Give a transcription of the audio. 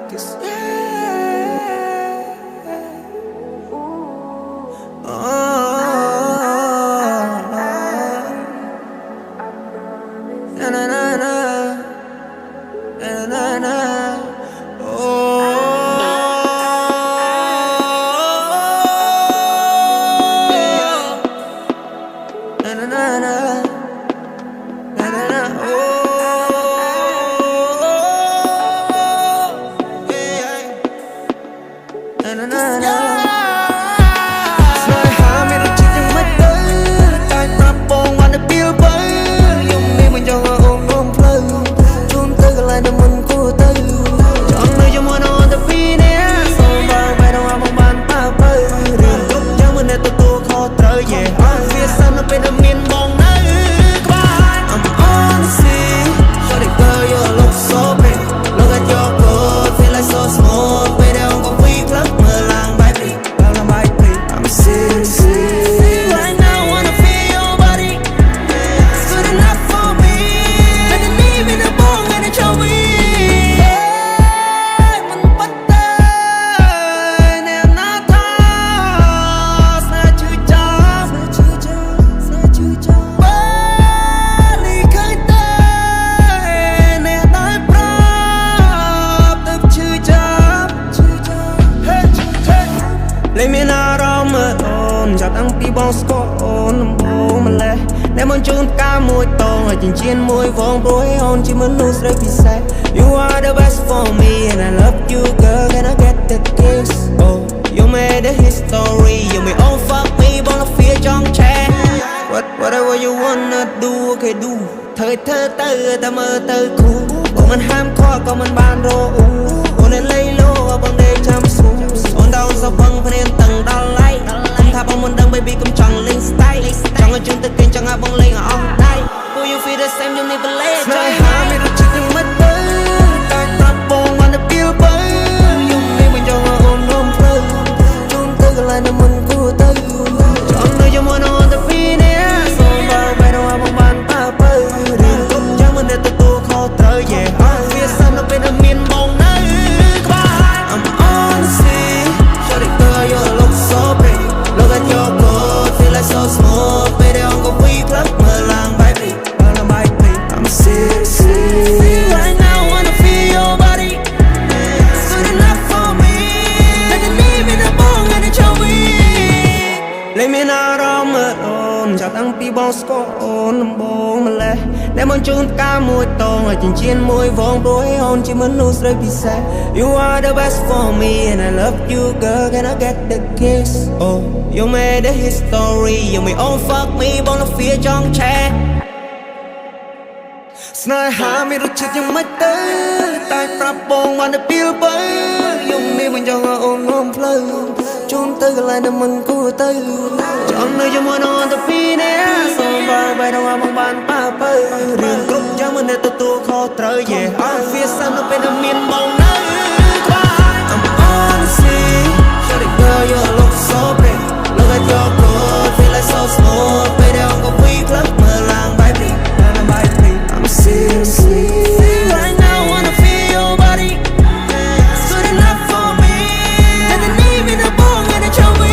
'Cause na na na na na na na na na na na na na na na na na naស្នេហាមានរសជាតិយ៉ាងម៉េចទៅតែប្រាប់បងបានតែពីលបើយំនេះមិនចង់ឲ្យអូនងំផ្លូវជូនទៅកន្លែងដែលមិនគួរទៅចង់នៅជាមួយនឹងអូនតែពីរនាក់សូមបើបែរទៅមកបានប៉ៅបើរឿងគ្រប់យ៉ាងមិនដែលទទួលខុសត្រូវយេអត់វាសិននៅពេលដែលមានបងនៅក្បែរ I'm honestly sorry girl you look so pretty look at your clothes feel like so smooth ពេលដែលអូនក៏ពីផ្លឹកមើលឡើងបែបនេះឡើងបែបនេះ I'm serious right now I wanna feel your body it's good enough for me តែតែនេះមានតែបងឯងចូលវិញមិនបាត់ទេអ្នកណាថាស្នេហ៍ឈឺចាប់បើនេះឃើញទេអ្នកដែលប្រាប់ទៅឈឺចាប់លេមានអារម្មណ៍អូនចាប់តាំងពីបងស្គាល់អូនដំបូងម្លេះអ្នកមកជូនផ្កាមួយតងហើយចិញ្ចៀនមួយវងព្រោះអូនជាមនុស្សស្រីពិសេស You are the best for me and I love you girl can I get the kiss oh you made the history you may all fuck me បងនៅ fear ចង់ឆេ whatever you wanna do okay do ធ្វើទៅតែមើលទៅគូបងមិនហាមខកក៏មិនបានរអ៊ូអូននៅលៃលោបងដេកចាំស្រួលអូនដោនសបឹងភ្នាមតឹងដល់ឡៃខ្ញុំថាបងមិនដឹង baby កុំចង់លេង style ចង់ឲ្យជើងទៅគេចង់ឲ្យបងលេងឲ្យអស់ដៃ Will you feel the same ខ្ញុំនេះបលេងស្នេហាមានរសជាតិយ៉ាងម៉េចទៅតែប្រាប់បងបានតែពីលបើយំនេះមិនចង់ឲ្យអូនងំផ្លូវជូនទៅកន្លែងដែលមិនគួរទៅចង់នៅជាមួយនឹងអូនតែពីរនាក់សូមបើបែរទៅមកបានប៉ៅបើរឿងគ្រប់យ៉ាងមិនដែលទទួលខុសត្រូវយេអត់វាសិននៅពេលដែលមានបងនៅក្បែរ I'm honestly sorry girl you look so pretty look at your clothes feel like so smooth ពេលដែលអូនក៏ពីផ្លឹកមើលឡើងបែបនេះ I'm serious right now I wanna feel your body it's good enough for me តែតែនេះមានតែបងឯងចូលវិញលេមានអារម្មណ៍អូនចាប់តាំងពីបងស្គាល់អូនដំបូងម្លេះអ្នកមកជូនផ្កាមួយតងហើយចិញ្ចៀនមួយវងព្រោះអូនជាមនុស្សស្រីពិសេស You are the best for me and I love you girl can I get the kiss oh you made the history you may all fuck me បងនៅ fear ចង់ឆេស្នេហាមានរសជាតិយ៉ាងម៉េចទៅតែប្រាប់បងបានតែពីលបើយំនេះមិនចង់ឲ្យអូនងំផ្លូវជូនទៅកន្លែងដែលមិនគួរទៅចង់នៅជាមួយនឹងអូនតែពីរនាក់សូមបើបែរទៅមកបានប៉ៅបើរឿងគ្រប់យ៉ាងមិនដែលទទួលខុសត្រូវយេអត់វាសិននៅពេលដែលមានបងនៅក្បែរ I'm honestly sorry girl you look so pretty look at your clothes feel like so smooth ពេលដែលអូនក៏ពីផ្លឹកមើលឡើងបែបនេះ I'm serious right now I wanna feel your body it's good enough for me តែតែនេះមានតែបងឯងចូលវិញ